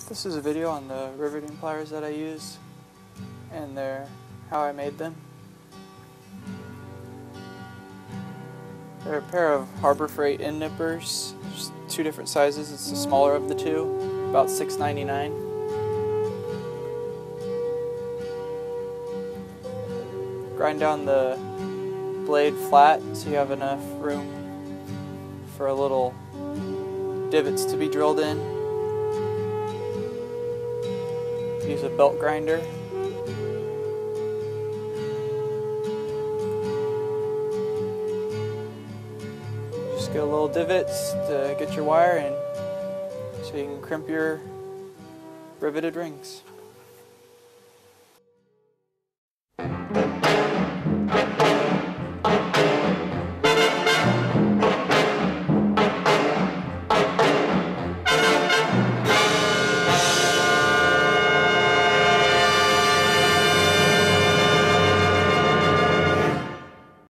This is a video on the riveting pliers that I use and how I made them. They're a pair of Harbor Freight end nippers. There's two different sizes. It's the smaller of the two, about $6.99. Grind down the blade flat so you have enough room for a little divots to be drilled in. Use a belt grinder. Just get a little divots to get your wire in so you can crimp your riveted rings.